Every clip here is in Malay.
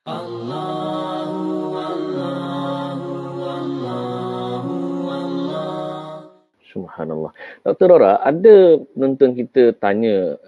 Allahu Allahu Allahu Allah. Subhanallah. Dr. Rora, ada penonton kita tanya,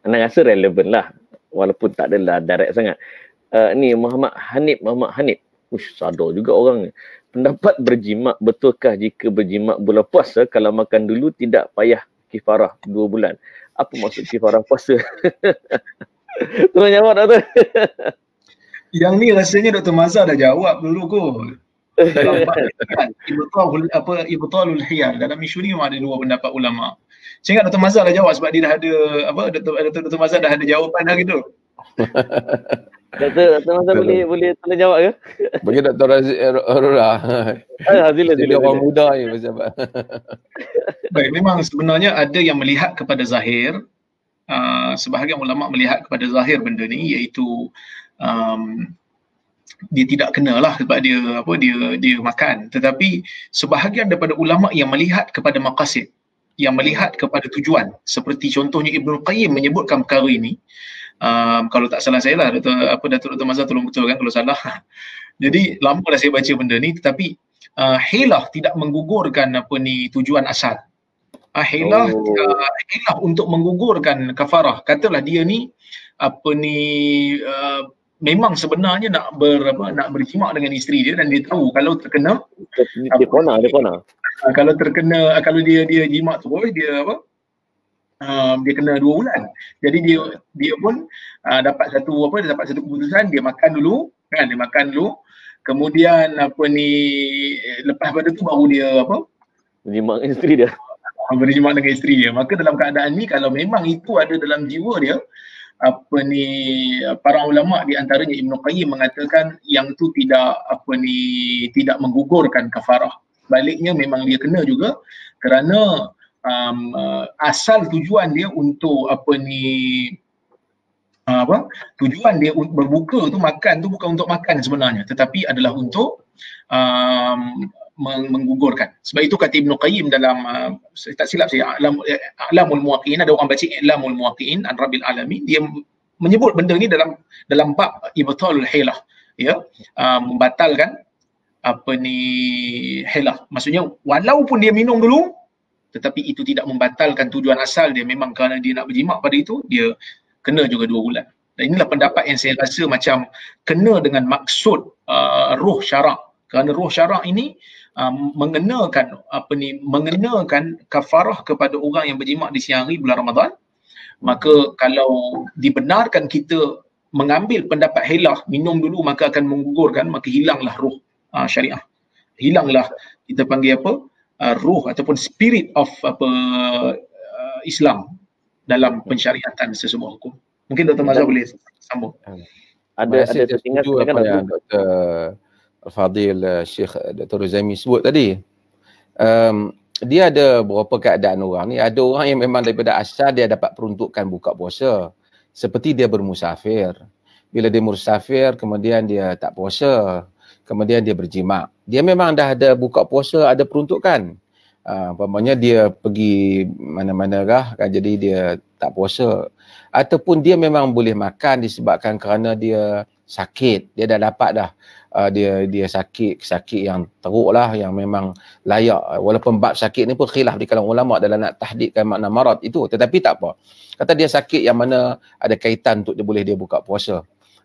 anak rasa relevan lah, walaupun tak adalah direct sangat. Ni Muhammad Hanif. Ush, sadar juga orang ni. Pendapat berjimat, betulkah jika berjimat bulan puasa, kalau makan dulu tidak payah kifarah 2 bulan? Apa maksud kifarah puasa? Tolong jawab, Doktor. Yang ni rasanya Dr. Mazhar dah jawab dulu kot. Dalam bab kan, ibtalul hiyal, dalam isu ni memang ada 2 pendapat ulama. Saya ingat Dr. Mazhar dah jawab sebab dia dah ada Dr. Mazhar dah ada jawapan dah gitu. Dr. Mazhar boleh tolong jawab ke? Bagi Dr. Rora. Dia orang muda ni macam apa? Baik, memang sebenarnya ada yang melihat kepada zahir. Sebahagian ulama melihat kepada zahir benda ni, iaitu dia tidak kenalah sebab dia makan. Tetapi sebahagian daripada ulama yang melihat kepada maqasid, yang melihat kepada tujuan, seperti contohnya Ibnul Qayyim menyebutkan perkara ini. Kalau tak salah saya lah, Dr. Mazhar tolong betulkan kalau salah. Jadi lama dah saya baca benda ni, tetapi hilah tidak menggugurkan tujuan asal. Hilah untuk menggugurkan kafarah. Katalah dia ni memang sebenarnya nak berjimat dengan isteri dia, dan dia tahu kalau terkena dia kona. Kalau dia jimat terus, dia kena 2 bulan. Jadi dia pun dapat satu keputusan, dia makan dulu. Kemudian lepas pada tu baru dia berjimat dengan isteri dia. Berjimat dengan isteri dia. Maka dalam keadaan ni, kalau memang itu ada dalam jiwa dia, para ulama di antaranya Ibnu Qayyim mengatakan yang itu tidak menggugurkan kafarah. Baliknya memang dia kena juga, kerana asal tujuan dia untuk tujuan dia berbuka tu, makan tu bukan untuk makan sebenarnya, tetapi adalah untuk menggugurkan. Sebab itu kata Ibnu Qayyim dalam tak silap saya, A'lamul Muwaqqi'in, ada orang baca I'lamul Muwaqqi'in an Rabbil Alamin, dia menyebut benda ni dalam bab ibtalul hilah, ya, membatalkan hilah. Maksudnya walaupun dia minum dulu, tetapi itu tidak membatalkan tujuan asal dia. Memang kerana dia nak berjimat pada itu, dia kena juga 2 bulan. Dan inilah pendapat yang saya rasa macam kena dengan maksud roh syarak. Kerana roh syarak ini mengenakan kafarah kepada orang yang berjimat di siang hari bulan Ramadan. Maka kalau dibenarkan kita mengambil pendapat hilah, minum dulu maka akan menggugurkan, maka hilanglah roh syariah. Hilanglah, kita panggil roh ataupun spirit of Islam dalam pensyariatan sesebuah hukum. Mungkin Dr. Mazhar boleh sambung. Ada tertinggal yang Dr. Al-Fadhil Syekh Dr. Ruzaimi sebut tadi. Dia ada beberapa keadaan orang ni. Ada orang yang memang daripada asal dia dapat peruntukan buka puasa. Seperti dia bermusafir. Bila dia musafir, kemudian dia tak puasa. Kemudian dia berjimat. Dia memang dah ada buka puasa, ada peruntukan. Umpamanya dia pergi mana-mana kan, jadi dia tak puasa. Ataupun dia memang boleh makan disebabkan kerana dia sakit. Dia dah dapat dah. Dia sakit yang teruk lah, yang memang layak. Walaupun bab sakit ni pun khilaf di kalangan ulama dalam nak tahdidkan makna marad itu. Tetapi tak apa. Kata dia sakit yang mana ada kaitan untuk dia boleh buka puasa.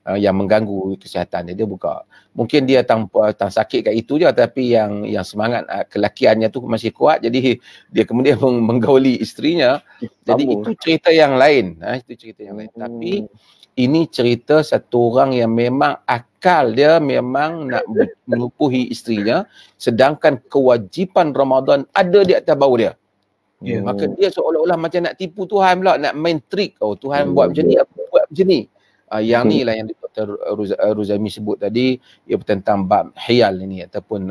Yang mengganggu kesihatan dia buka. Mungkin dia tang sakit kat itu je, tapi yang semangat kelakiannya tu masih kuat, jadi dia kemudian menggauli isterinya. Jadi itu cerita yang lain. Itu cerita yang lain. Tapi ini cerita satu orang yang memang akal dia memang nak melupuhi isterinya, sedangkan kewajipan Ramadan ada di atas bahu dia. Maka dia seolah-olah macam nak tipu Tuhan pula, nak main trik. Tuhan buat macam ni, aku buat macam ni. Yang ni lah yang Dr. Ruzaimi sebut tadi, ia tentang bab hiyal ini, ataupun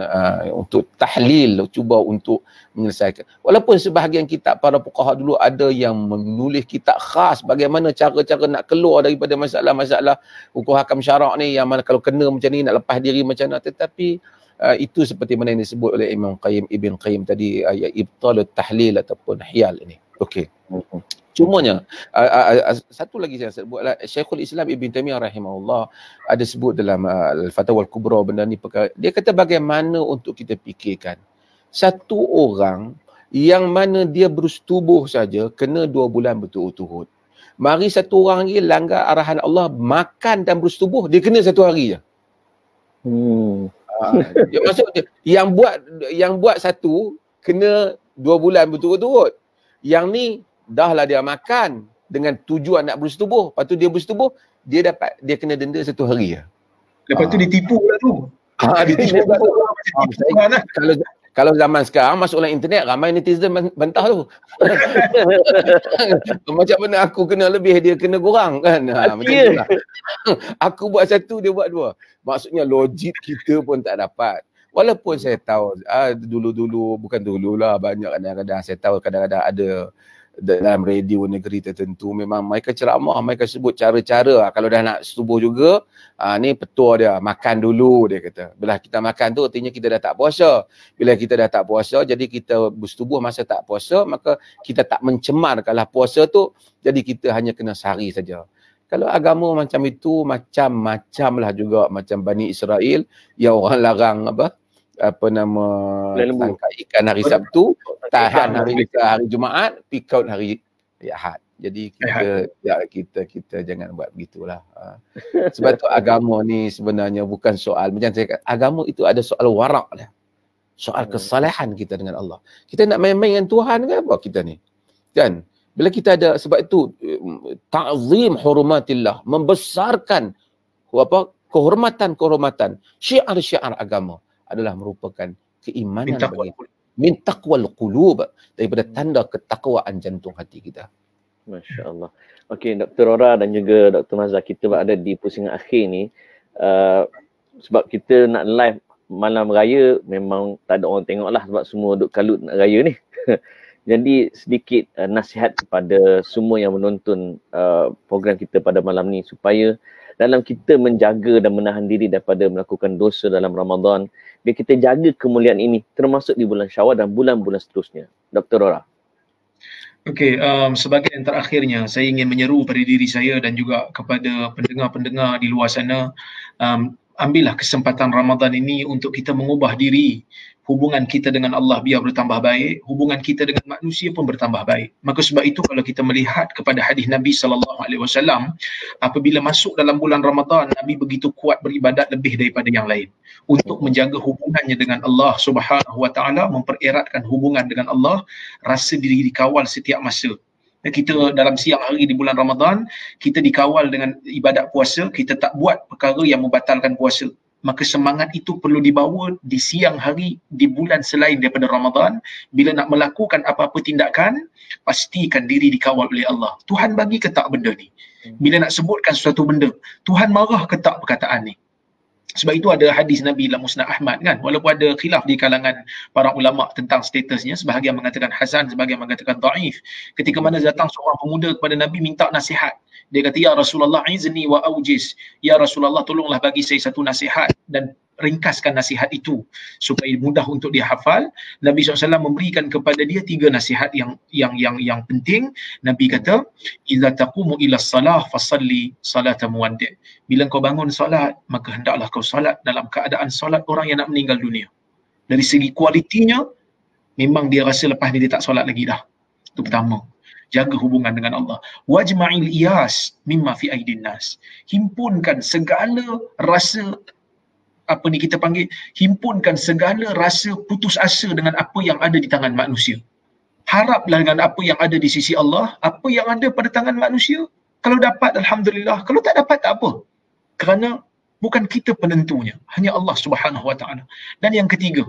untuk tahlil, cuba untuk menyelesaikan. Walaupun sebahagian kitab para fuqaha dulu ada yang menulis kitab khas bagaimana cara-cara nak keluar daripada masalah-masalah hukum hakam syarak ni, yang mana kalau kena macam ni nak lepas diri macam mana. Tetapi itu seperti mana yang disebut oleh Ibn Qayyim tadi, ibtalut tahlil ataupun hiyal ini. Okey. Cumanya satu lagi saya sebutlah, Syekhul Islam Ibn Taimiyah rahimahullah ada sebut dalam Al-Fatawa Al-Kubra benda ni perkara. Dia kata bagaimana untuk kita fikirkan satu orang yang mana dia bersetubuh saja kena 2 bulan berturut-turut. Mari satu orang lagi langgar arahan Allah makan dan bersetubuh, dia kena 1 hari je. Dia maksud dia, yang buat satu kena 2 bulan berturut-turut. Yang ni dahlah dia makan dengan tujuan nak bersetubuh, lepas tu dia bersetubuh, dia kena denda 1 hari je. Lepas tu dia tipu pula tu. Ditipu pula tu. Kalau zaman sekarang masuk dalam internet ramai netizen bantah tu. Macam mana aku kena lebih, dia kena kurang kan. Macam itulah. Aku buat 1, dia buat 2. Maksudnya logik kita pun tak dapat. Walaupun saya tahu dulu-dulu, bukan dululah, banyak kadang-kadang saya tahu kadang-kadang ada dalam radio negeri tertentu memang mereka ceramah, mereka sebut cara-cara kalau dah nak setubuh juga, ni petua dia, makan dulu dia kata. Bila kita makan tu artinya kita dah tak puasa. Bila kita dah tak puasa, jadi kita bersetubuh masa tak puasa, maka kita tak mencemarkanlah puasa tu, jadi kita hanya kena sehari saja. Kalau agama macam itu, macam-macam lah juga, macam Bani Israel yang orang larang tangkap ikan hari Sabtu, tahan hari Jumaat, pick out hari Ahad. Jadi kita jangan buat begitulah. Sebab tu agama ni sebenarnya bukan soal, macam saya kata, agama itu ada soal warak dia. Soal kesalahan kita dengan Allah. Kita nak main-main dengan Tuhan ke apa kita ni? Kan? Bila kita ada, sebab itu ta'zim hurumatillah, membesarkan kehormatan syiar-syiar agama adalah merupakan keimanan bagi min taqwal qulub, daripada tanda ketakwaan jantung hati kita. Masya-Allah. Okey, Dr. Ora dan juga Dr. Mazhar, kita berada di pusingan akhir ni. Sebab kita nak live malam raya memang tak ada orang tengok lah sebab semua duk kalut nak raya ni. Jadi sedikit nasihat kepada semua yang menonton program kita pada malam ni supaya dalam kita menjaga dan menahan diri daripada melakukan dosa dalam Ramadan, biar kita jaga kemuliaan ini termasuk di bulan Syawal dan bulan-bulan seterusnya. Dr. Ora. Okey, sebagai yang terakhirnya, saya ingin menyeru pada diri saya dan juga kepada pendengar-pendengar di luar sana, ambillah kesempatan Ramadan ini untuk kita mengubah diri. Hubungan kita dengan Allah biar bertambah baik, hubungan kita dengan manusia pun bertambah baik. Maka sebab itu kalau kita melihat kepada hadis Nabi SAW, apabila masuk dalam bulan Ramadan, Nabi begitu kuat beribadat lebih daripada yang lain untuk menjaga hubungannya dengan Allah Subhanahu Wa Taala, mempereratkan hubungan dengan Allah, rasa diri dikawal setiap masa. Kita dalam siang hari di bulan Ramadan, kita dikawal dengan ibadat puasa, kita tak buat perkara yang membatalkan puasa. Maka semangat itu perlu dibawa di siang hari di bulan selain daripada Ramadan. Bila nak melakukan apa-apa tindakan, pastikan diri dikawal oleh Allah. Tuhan bagi ke tak benda ni? Bila nak sebutkan sesuatu benda, Tuhan marah ke tak perkataan ni? Sebab itu ada hadis Nabi dalam Musnad Ahmad kan, walaupun ada khilaf di kalangan para ulama tentang statusnya, sebahagian mengatakan hasan, sebahagian mengatakan dhaif. Ketika mana datang seorang pemuda kepada Nabi minta nasihat, dia kata, ya Rasulullah izni wa aujiz, ya Rasulullah tolonglah bagi saya satu nasihat dan ringkaskan nasihat itu supaya mudah untuk dia hafal. Nabi SAW memberikan kepada dia 3 nasihat yang penting. Nabi kata, idza taqumu ila salah fasalli salata muwaddi'. Bila kau bangun solat, maka hendaklah kau solat dalam keadaan solat orang yang nak meninggal dunia. Dari segi kualitinya, memang dia rasa lepas ni dia tak solat lagi dah. Itu pertama. Jaga hubungan dengan Allah. Wajma'il iyas mimma fi aidin nas. Himpunkan segala rasa himpunkan segala rasa putus asa dengan apa yang ada di tangan manusia. Haraplah dengan apa yang ada di sisi Allah, apa yang ada pada tangan manusia. Kalau dapat, alhamdulillah. Kalau tak dapat, tak apa. Kerana bukan kita penentunya, hanya Allah Subhanahu Wa Taala. Dan yang ketiga,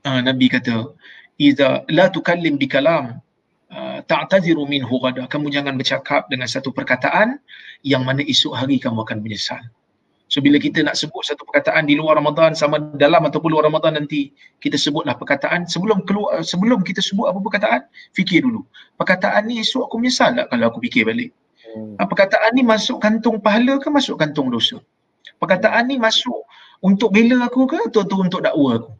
Nabi kata, "Idza la tukallim bikalam ta'taziru minhu ghada." Kamu jangan bercakap dengan satu perkataan yang mana esok hari kamu akan menyesal. So bila kita nak sebut satu perkataan di luar Ramadan, sama dalam ataupun luar Ramadan nanti, kita sebutlah perkataan sebelum kita sebut apa perkataan, fikir dulu. Perkataan ni esok aku menyesal tak kalau aku fikir balik? Perkataan ni masuk kantung pahala ke masuk kantung dosa? Perkataan ni masuk untuk bela aku ke atau untuk dakwa aku?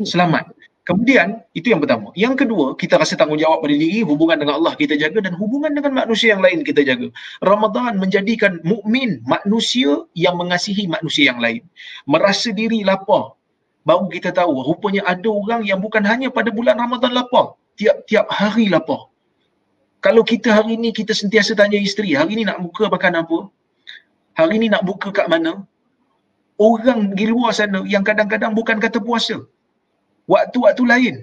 Selamat. Kemudian, itu yang pertama. Yang kedua, kita rasa tanggungjawab pada diri, hubungan dengan Allah kita jaga dan hubungan dengan manusia yang lain kita jaga. Ramadan menjadikan mukmin manusia yang mengasihi manusia yang lain. Merasa diri lapar. Baru kita tahu, rupanya ada orang yang bukan hanya pada bulan Ramadan lapar. Tiap-tiap hari lapar. Kalau kita hari ni, kita sentiasa tanya isteri, hari ni nak buka makan apa? Hari ni nak buka kat mana? Orang di luar sana yang kadang-kadang bukan kata puasa. Waktu-waktu lain,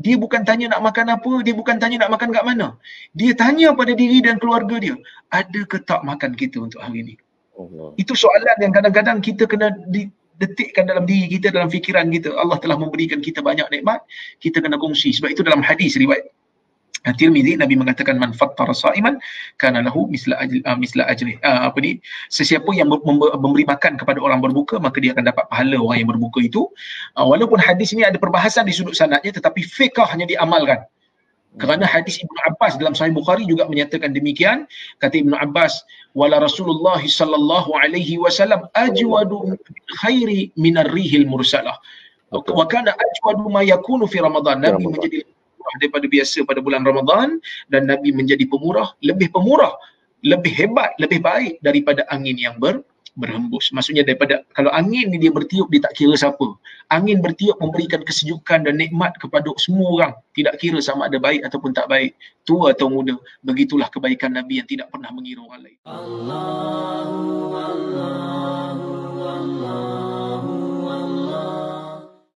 dia bukan tanya nak makan apa, dia bukan tanya nak makan kat mana. Dia tanya pada diri dan keluarga dia, ada ke tak makan kita untuk hari ini? Allah. Itu soalan yang kadang-kadang kita kena detikkan dalam diri kita, dalam fikiran kita. Allah telah memberikan kita banyak nikmat, kita kena kongsi. Sebab itu dalam hadis riwayat Tirmizi, Nabi mengatakan man fattara sa'iman kana lahu misla ajri. Sesiapa yang memberi makan kepada orang berbuka, maka dia akan dapat pahala orang yang berbuka itu. Walaupun hadis ini ada perbahasan di sudut sanadnya, tetapi fiqhnya diamalkan. Kerana hadis Ibnu Abbas dalam Sahih Bukhari juga menyatakan demikian. Kata Ibnu Abbas, wala Rasulullah sallallahu alaihi wasallam ajwadu bil khairi minar rihil mursalah. Wa kana ajwadu ma yakunu fi Ramadan. Nabi menjadi daripada biasa pada bulan Ramadan, dan Nabi menjadi pemurah, lebih hebat, lebih baik daripada angin yang berhembus. Maksudnya daripada, kalau angin ni dia bertiup, dia tak kira siapa. Angin bertiup memberikan kesejukan dan nikmat kepada semua orang, tidak kira sama ada baik ataupun tak baik, tua atau muda. Begitulah kebaikan Nabi yang tidak pernah mengira orang lain. Allahu